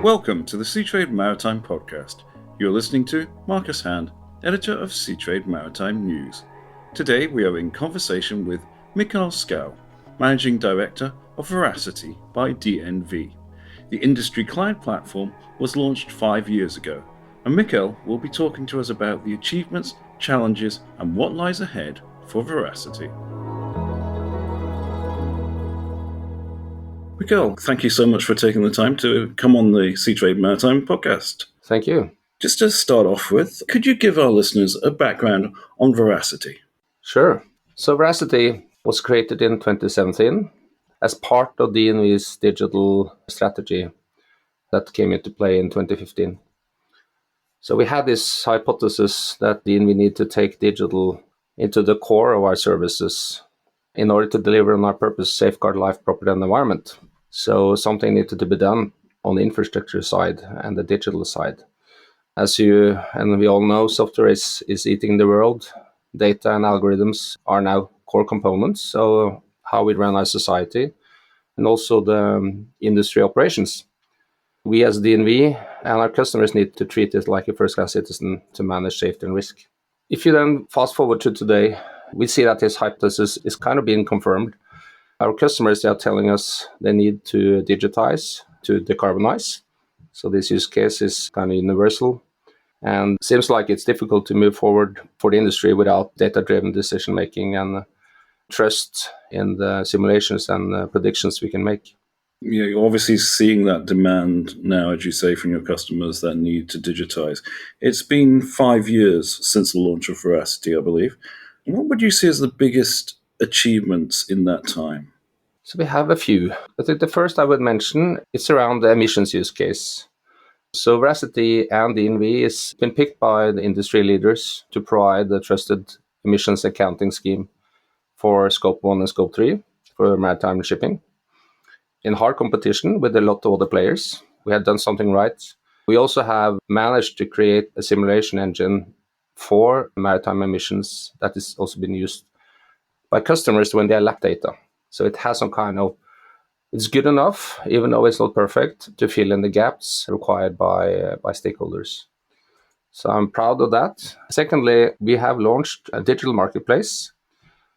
Welcome to the Seatrade Maritime Podcast. You're listening to Marcus Hand, editor of Seatrade Maritime News. Today we are in conversation with Mikkel Skou, Managing Director of Veracity by DNV. The industry cloud platform was launched 5 years ago, and Mikkel will be talking to us about the achievements, challenges, and what lies ahead for Veracity. Mikkel, thank you so much for taking the time to come on the Seatrade Maritime Podcast. Thank you. Just to start off with, could you give our listeners a background on Veracity? Sure. So Veracity was created in 2017 as part of DNV's digital strategy that came into play in 2015. So we had this hypothesis that DNV need to take digital into the core of our services in order to deliver on our purpose, safeguard life, property, and environment. So something needed to be done on the infrastructure side and the digital side. As you and we all know, software is eating the world. Data and algorithms are now core components. So how we run our society and also the industry operations. We as DNV and our customers need to treat it like a first-class citizen to manage safety and risk. If you then fast forward to today, we see that this hypothesis is kind of being confirmed. Our customers are telling us they need to digitize, to decarbonize. So this use case is kind of universal. And seems like it's difficult to move forward for the industry without data-driven decision-making and trust in the simulations and predictions we can make. Yeah, you're obviously seeing that demand now, as you say, from your customers that need to digitize. It's been 5 years since the launch of Veracity, I believe. What would you see as the biggest achievements in that time? So we have a few. I think the first I would mention is around the emissions use case. So Veracity and DNV has been picked by the industry leaders to provide the trusted emissions accounting scheme for Scope 1 and Scope 3 for maritime shipping. In hard competition with a lot of other players, we have done something right. We also have managed to create a simulation engine for maritime emissions that is also been used by customers when they lap data. So it has some kind of, it's good enough, even though it's not perfect, to fill in the gaps required by stakeholders. So I'm proud of that. Secondly, we have launched a digital marketplace.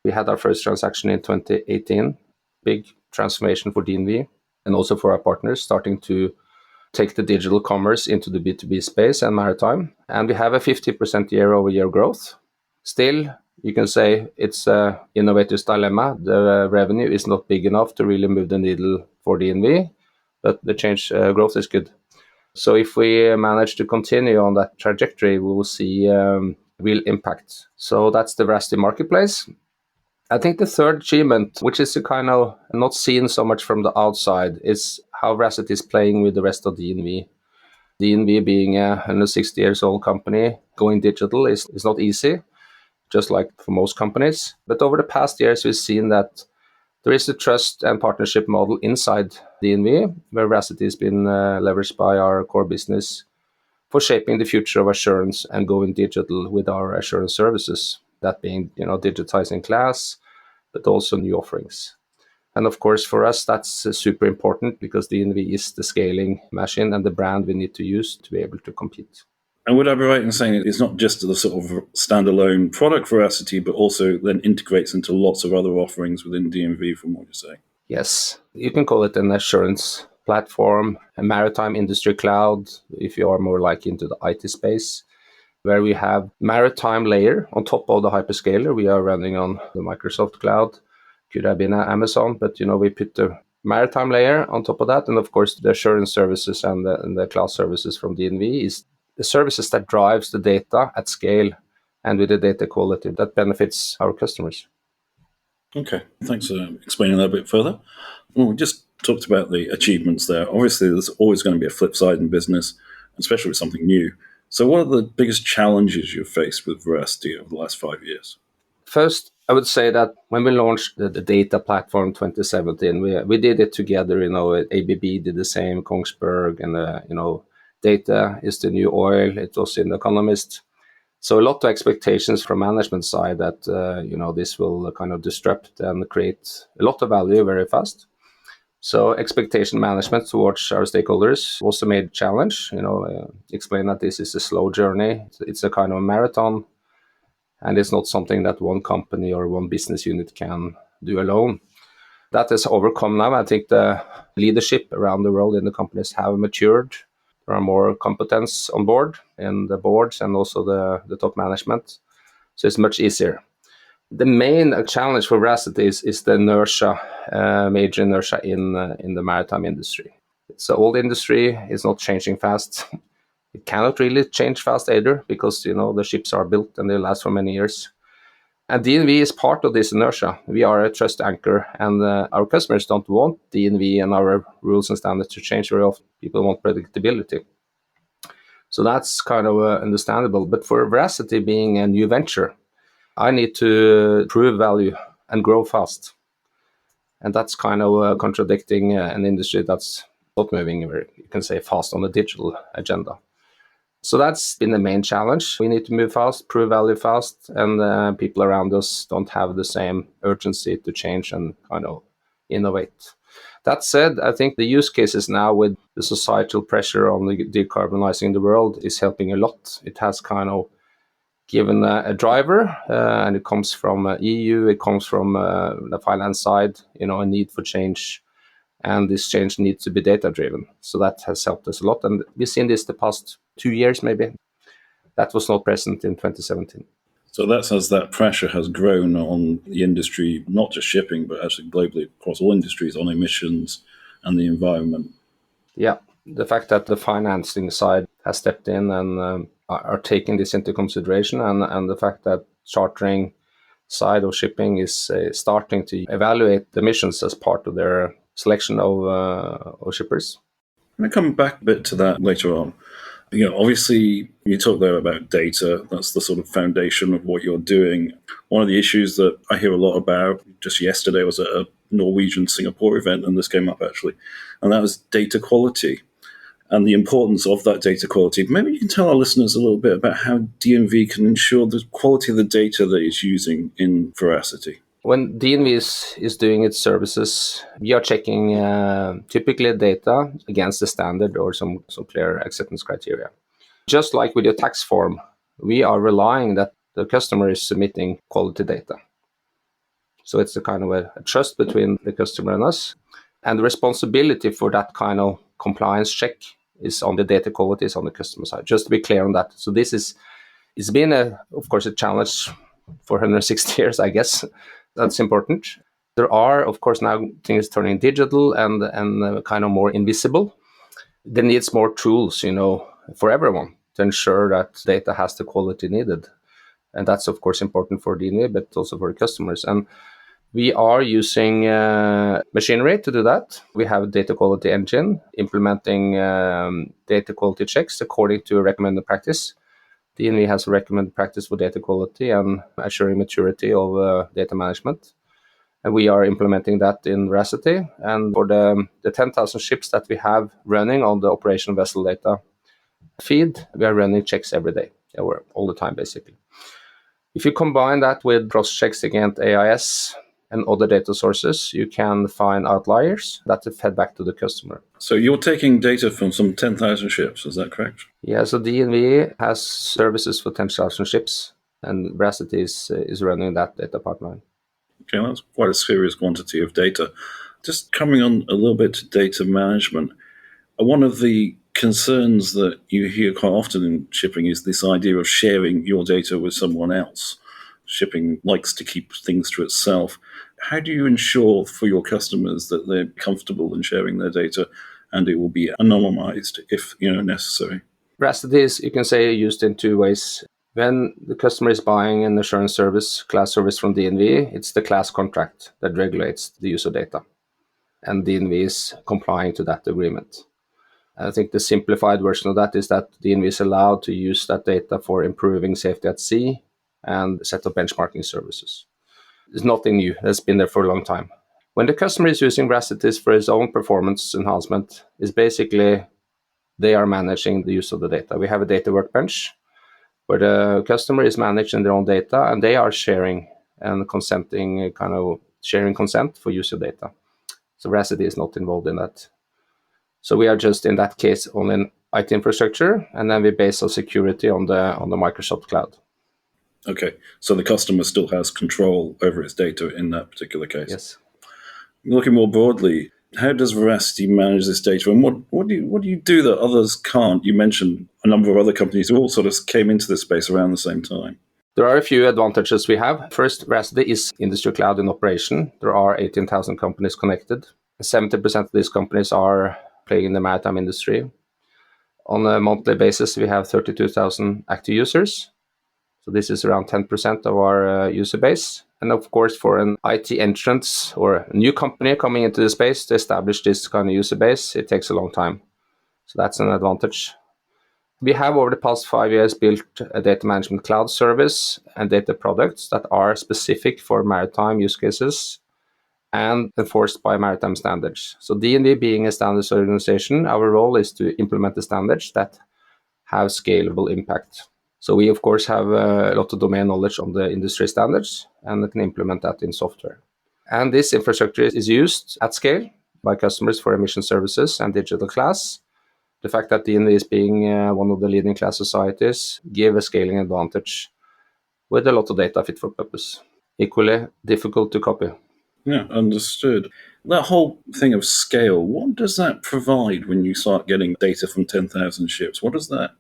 We had our first transaction in 2018, big transformation for DNV and also for our partners, starting to take the digital commerce into the B2B space and maritime. And we have a 50% year-over-year growth. Still, you can say it's an innovator's dilemma. The revenue is not big enough to really move the needle for DNV, but the change growth is good. So if we manage to continue on that trajectory, we will see real impact. So that's the Veracity marketplace. I think the third achievement, which is kind of not seen so much from the outside, is how Veracity is playing with the rest of DNV. DNV being a 160 years old company, going digital is not easy, just like for most companies. But over the past years, we've seen that there is a trust and partnership model inside DNV, where Veracity has been leveraged by our core business for shaping the future of assurance and going digital with our assurance services. That being, digitizing class, but also new offerings. And of course, for us, that's super important because DNV is the scaling machine and the brand we need to use to be able to compete. And would I be right in saying it's not just the sort of standalone product Veracity, but also then integrates into lots of other offerings within DNV from what you're saying? Yes, you can call it an assurance platform, a maritime industry cloud, if you are more like into the IT space, where we have maritime layer on top of the hyperscaler. We are running on the Microsoft cloud, could have been Amazon, but we put the maritime layer on top of that. And of course, the assurance services and the cloud services from DNV is the services that drives the data at scale and with the data quality that benefits our customers. Okay, thanks for explaining that a bit further. Well, we just talked about the achievements there. Obviously, there's always going to be a flip side in business, especially with something new. So what are the biggest challenges you've faced with Veracity over the last 5 years? First, I would say that when we launched the data platform in 2017, we did it together. ABB did the same, Kongsberg, and data is the new oil. It was in The Economist. So a lot of expectations from management side that this will kind of disrupt and create a lot of value very fast. So expectation management towards our stakeholders was a major challenge. Explain that this is a slow journey. It's a kind of marathon, and it's not something that one company or one business unit can do alone. That is overcome now. I think the leadership around the world in the companies have matured. There are more competence on board in the boards and also the top management. So it's much easier. The main challenge for Veracity is the inertia, major inertia in the maritime industry. It's an old industry. It's not changing fast. It cannot really change fast either because, the ships are built and they last for many years. And DNV is part of this inertia. We are a trust anchor, and our customers don't want DNV and our rules and standards to change very often. People want predictability. So that's kind of understandable. But for Veracity being a new venture, I need to prove value and grow fast. And that's kind of contradicting an industry that's not moving very, you can say, fast on the digital agenda. So that's been the main challenge. We need to move fast, prove value fast, and people around us don't have the same urgency to change and kind of innovate. That said, I think the use cases now with the societal pressure on decarbonizing the world is helping a lot. It has kind of given a driver, and it comes from EU, it comes from the finance side, a need for change. And this change needs to be data-driven. So that has helped us a lot. And we've seen this the past 2 years, maybe. That was not present in 2017. So that's as that pressure has grown on the industry, not just shipping, but actually globally across all industries on emissions and the environment. Yeah, the fact that the financing side has stepped in and are taking this into consideration, and the fact that chartering side of shipping is starting to evaluate the emissions as part of their selection of shippers. I'm going to come back a bit to that later on. Obviously, you talk there about data. That's the sort of foundation of what you're doing. One of the issues that I hear a lot about, just yesterday was at a Norwegian-Singapore event, and this came up actually, and that was data quality and the importance of that data quality. Maybe you can tell our listeners a little bit about how DNV can ensure the quality of the data that it's using in Veracity. When DNV is doing its services, we are checking typically data against the standard or some clear acceptance criteria. Just like with your tax form, we are relying that the customer is submitting quality data. So it's a kind of a trust between the customer and us. And the responsibility for that kind of compliance check is on the data quality, is on the customer side. Just to be clear on that. So it's been, of course, a challenge for 160 years, I guess. That's important. There are, of course, now things turning digital and kind of more invisible. There needs more tools, for everyone to ensure that data has the quality needed. And that's, of course, important for DNV, but also for the customers. And we are using machinery to do that. We have a data quality engine implementing data quality checks according to a recommended practice. DNV has a recommended practice for data quality and assuring maturity of data management. And we are implementing that in Veracity. And for the 10,000 ships that we have running on the operational vessel data feed, we are running checks every day, or all the time, basically. If you combine that with cross-checks against AIS and other data sources, you can find outliers that are fed back to the customer. So you're taking data from some 10,000 ships, is that correct? Yeah, so DNV has services for 10,000 ships, and Veracity is running that data pipeline. Okay, that's quite a serious quantity of data. Just coming on a little bit to data management, one of the concerns that you hear quite often in shipping is this idea of sharing your data with someone else. Shipping likes to keep things to itself. How do you ensure for your customers that they're comfortable in sharing their data and it will be anonymized if necessary? Veracity is, you can say, used in two ways. When the customer is buying an assurance service, class service from DNV, it's the class contract that regulates the use of data. And DNV is complying to that agreement. I think the simplified version of that is that DNV is allowed to use that data for improving safety at sea and a set of benchmarking services. It's nothing new. It's been there for a long time. When the customer is using Veracity for his own performance enhancement, it's basically they are managing the use of the data. We have a data workbench where the customer is managing their own data and they are sharing and consenting, kind of sharing consent for use of data. So Veracity is not involved in that. So we are just in that case on an IT infrastructure, and then we base our security on the Microsoft cloud. Okay, so the customer still has control over its data in that particular case. Yes. Looking more broadly, how does Veracity manage this data, and what do you do that others can't? You mentioned a number of other companies who all sort of came into this space around the same time. There are a few advantages we have. First, Veracity is industry cloud in operation. There are 18,000 companies connected. 70% of these companies are playing in the maritime industry. On a monthly basis, we have 32,000 active users. So this is around 10% of our user base. And of course, for an IT entrance or a new company coming into the space to establish this kind of user base, it takes a long time. So that's an advantage. We have over the past 5 years built a data management cloud service and data products that are specific for maritime use cases and enforced by maritime standards. So DNV being a standards organization, our role is to implement the standards that have scalable impact. So we, of course, have a lot of domain knowledge on the industry standards and can implement that in software. And this infrastructure is used at scale by customers for emission services and digital class. The fact that DNV is being one of the leading class societies give a scaling advantage with a lot of data fit for purpose. Equally difficult to copy. Yeah, understood. That whole thing of scale, what does that provide when you start getting data from 10,000 ships? What does that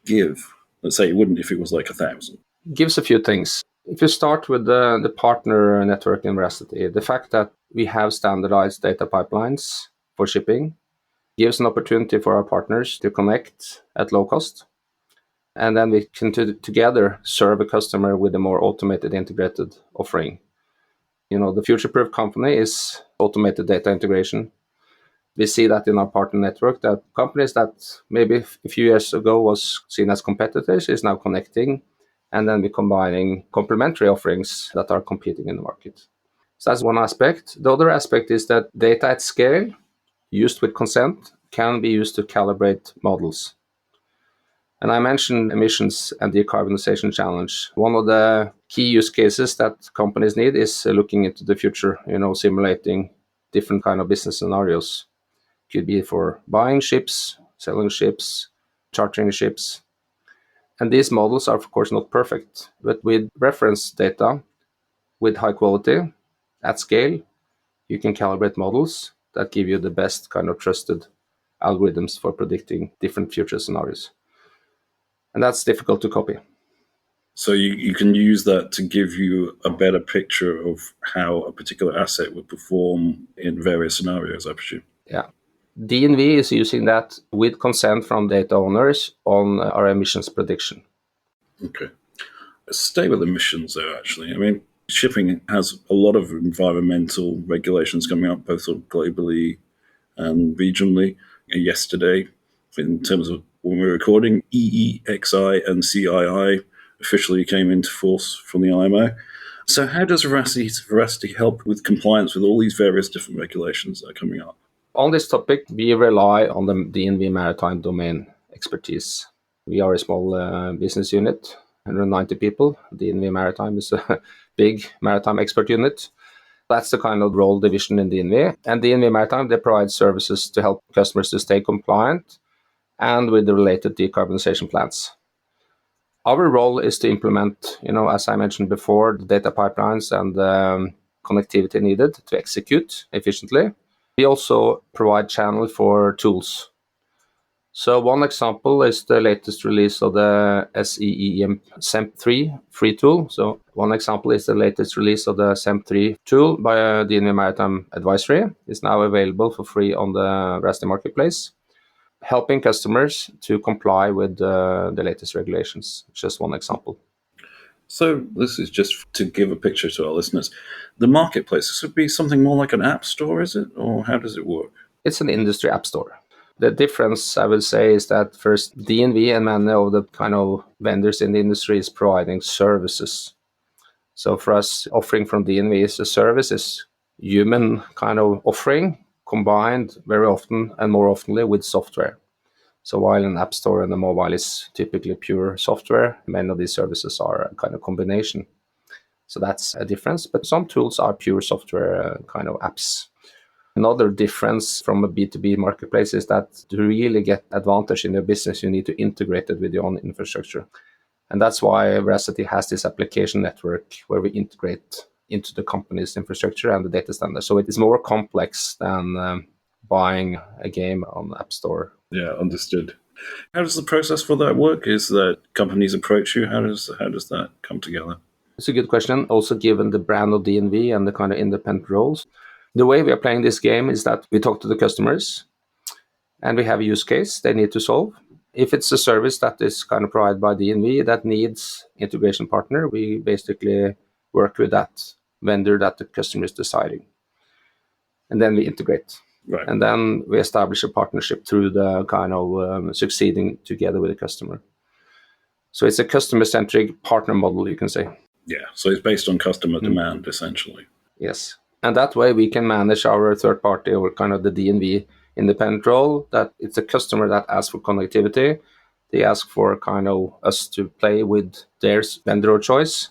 give? Let's say it wouldn't if it was like 1,000. Gives a few things. If you start with the partner network in Veracity, the fact that we have standardized data pipelines for shipping gives an opportunity for our partners to connect at low cost. And then we can together serve a customer with a more automated integrated offering. The future-proof company is automated data integration. We see that in our partner network, that companies that maybe a few years ago was seen as competitors is now connecting, and then we're combining complementary offerings that are competing in the market. So that's one aspect. The other aspect is that data at scale, used with consent, can be used to calibrate models. And I mentioned emissions and decarbonization challenge. One of the key use cases that companies need is looking into the future, simulating different kind of business scenarios. Could be for buying ships, selling ships, chartering ships. And these models are, of course, not perfect, but with reference data, with high quality, at scale, you can calibrate models that give you the best kind of trusted algorithms for predicting different future scenarios. And that's difficult to copy. So you can use that to give you a better picture of how a particular asset would perform in various scenarios, I presume. Yeah. DNV is using that with consent from data owners on our emissions prediction. Okay. Let's stay with emissions there, actually. I mean, shipping has a lot of environmental regulations coming up, both sort of globally and regionally. Yesterday, in terms of when we're recording, EEXI and CII officially came into force from the IMO. So how does Veracity help with compliance with all these various different regulations that are coming up? On this topic, we rely on the DNV Maritime domain expertise. We are a small business unit, 190 people. DNV Maritime is a big maritime expert unit. That's the kind of role division in DNV. And DNV Maritime, they provide services to help customers to stay compliant and with the related decarbonization plans. Our role is to implement, as I mentioned before, the data pipelines and the connectivity needed to execute efficiently. We also provide channel for tools. So one example is the latest release of the SEEM SEMP3 free tool. So one example is the latest release of the SEMP3 tool by DNV Maritime Advisory. It's now available for free on the Veracity Marketplace, helping customers to comply with the latest regulations. Just one example. So this is just to give a picture to our listeners. The marketplace, this would be something more like an app store, is it? Or how does it work? It's an industry app store. The difference, I would say, is that first, DNV and many of the kind of vendors in the industry is providing services. So for us, offering from DNV is a service, is human kind of offering, combined very often and more oftenly with software. So while an app store and a mobile is typically pure software, many of these services are a kind of combination. So that's a difference. But some tools are pure software kind of apps. Another difference from a B2B marketplace is that to really get advantage in your business, you need to integrate it with your own infrastructure. And that's why Veracity has this application network where we integrate into the company's infrastructure and the data standard. So it is more complex than buying a game on the App Store. Yeah, understood. How does the process for that work? Is that companies approach you? How does that come together? It's a good question. Also, given the brand of DNV and the kind of independent roles, the way we are playing this game is that we talk to the customers and we have a use case they need to solve. If it's a service that is kind of provided by DNV that needs integration partner, we basically work with that vendor that the customer is deciding. And then we integrate. Right. And then we establish a partnership through the kind of succeeding together with the customer. So it's a customer-centric partner model, you can say. Yeah, so it's based on customer demand, essentially. Yes. And that way we can manage our third party or kind of the DNV independent role, that it's a customer that asks for connectivity. They ask for kind of us to play with their vendor of choice.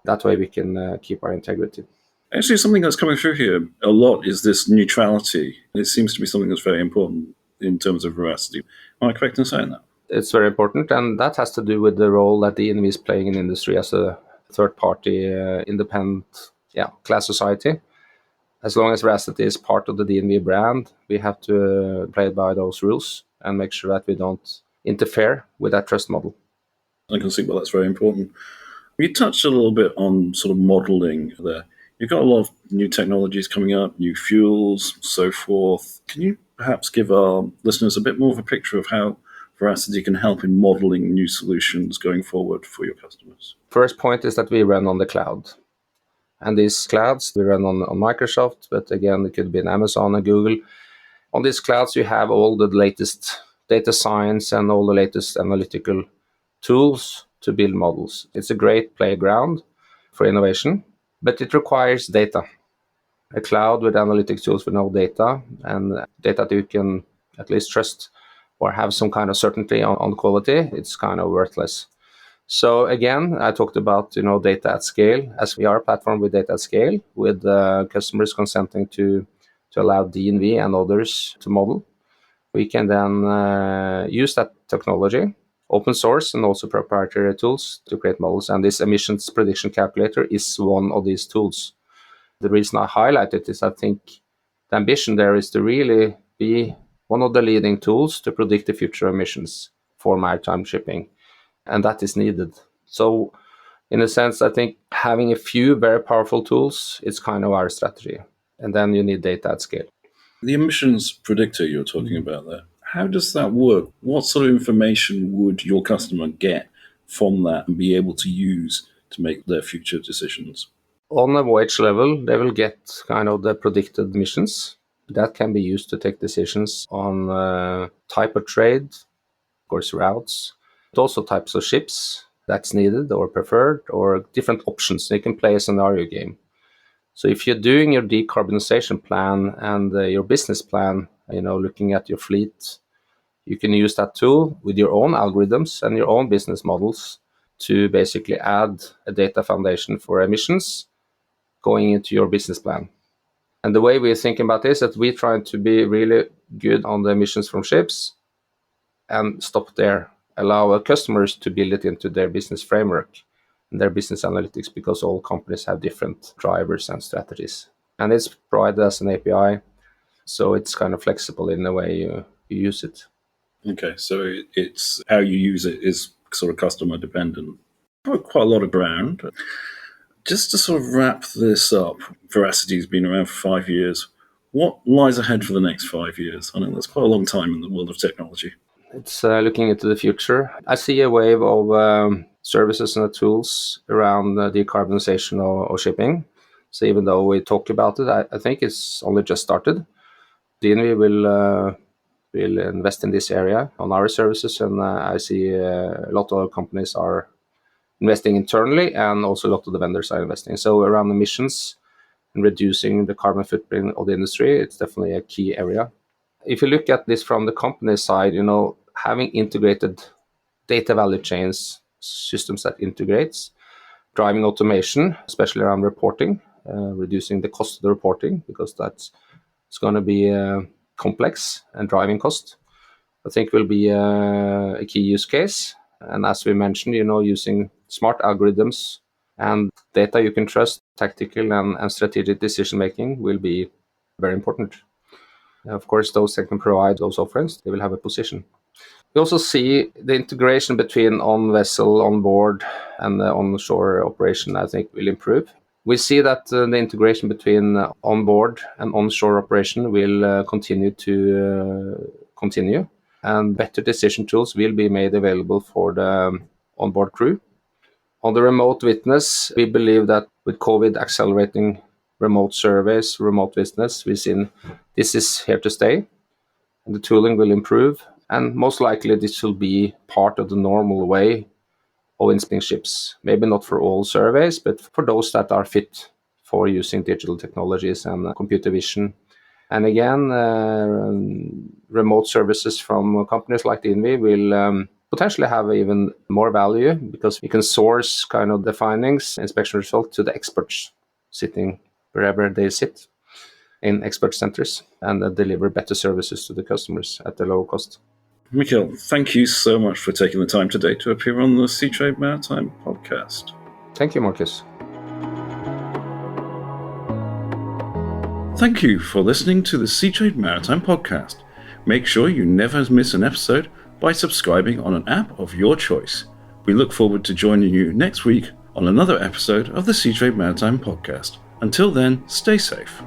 That way we can keep our integrity. Actually, something that's coming through here a lot is this neutrality. It seems to be something that's very important in terms of Veracity. Am I correct in saying that? It's very important, and that has to do with the role that DNV is playing in the industry as a third-party independent class society. As long as Veracity is part of the DNV brand, we have to play by those rules and make sure that we don't interfere with that trust model. I can see why that's very important. You touched a little bit on sort of modeling there. You've got a lot of new technologies coming up, new fuels, so forth. Can you perhaps give our listeners a bit more of a picture of how Veracity can help in modeling new solutions going forward for your customers? First point is that we run on the cloud. And these clouds, we run on Microsoft, but again, it could be in Amazon and Google. On these clouds, you have all the latest data science and all the latest analytical tools to build models. It's a great playground for innovation, but it requires data. A cloud with analytic tools with no data and data that you can at least trust or have some kind of certainty on quality, it's kind of worthless. So again, I talked about data at scale, as we are a platform with data at scale, with customers consenting to allow DNV and others to model. We can then use that technology, open source and also proprietary tools to create models. And this emissions prediction calculator is one of these tools. The reason I highlight it is I think the ambition there is to really be one of the leading tools to predict the future emissions for maritime shipping. And that is needed. So in a sense, I think having a few very powerful tools is kind of our strategy. And then you need data at scale. The emissions predictor you're talking about there, how does that work? What sort of information would your customer get from that and be able to use to make their future decisions? On a voyage level, they will get kind of the predicted emissions. That can be used to take decisions on type of trade, of course, routes, but also types of ships that's needed or preferred, or different options. You can play a scenario game. So if you're doing your decarbonization plan and your business plan, looking at your fleet, you can use that tool with your own algorithms and your own business models to basically add a data foundation for emissions going into your business plan. And the way we're thinking about this is that we're trying to be really good on the emissions from ships and stop there. Allow our customers to build it into their business framework and their business analytics, because all companies have different drivers and strategies. And it's provided as an API, so it's kind of flexible in the way you use it. Okay, so it's how you use it is sort of customer dependent. Quite a lot of ground. Just to sort of wrap this up, Veracity's been around for 5 years. What lies ahead for the next 5 years? I know that's quite a long time in the world of technology. It's looking into the future. I see a wave of services and tools around decarbonization of shipping. So even though we talk about it, I think it's only just started. DNV will invest in this area on our services, and I see a lot of companies are investing internally, and also a lot of the vendors are investing. So around emissions and reducing the carbon footprint of the industry, it's definitely a key area. If you look at this from the company side, having integrated data value chains, systems that integrates, driving automation, especially around reporting, reducing the cost of the reporting, because that's It's going to be complex and driving cost. I think will be a key use case. And as we mentioned, using smart algorithms and data you can trust, tactical and strategic decision making will be very important. Of course, those that can provide those offerings, they will have a position. We also see the integration between on-vessel, on-board, and the onshore operation, I think, will improve. We see that the integration between on-board and onshore operation will continue, and better decision tools will be made available for the onboard crew. On the remote witness, we believe that with COVID accelerating remote surveys, remote witness, we've seen this is here to stay. And the tooling will improve, and most likely this will be part of the normal way of inspecting ships. Maybe not for all surveys, but for those that are fit for using digital technologies and computer vision. And again, remote services from companies like DNV will potentially have even more value because we can source kind of the findings, inspection results to the experts sitting wherever they sit in expert centers and deliver better services to the customers at a lower cost. Mikkel, thank you so much for taking the time today to appear on the Seatrade Maritime Podcast. Thank you, Marcus. Thank you for listening to the Seatrade Maritime Podcast. Make sure you never miss an episode by subscribing on an app of your choice. We look forward to joining you next week on another episode of the Seatrade Maritime Podcast. Until then, stay safe.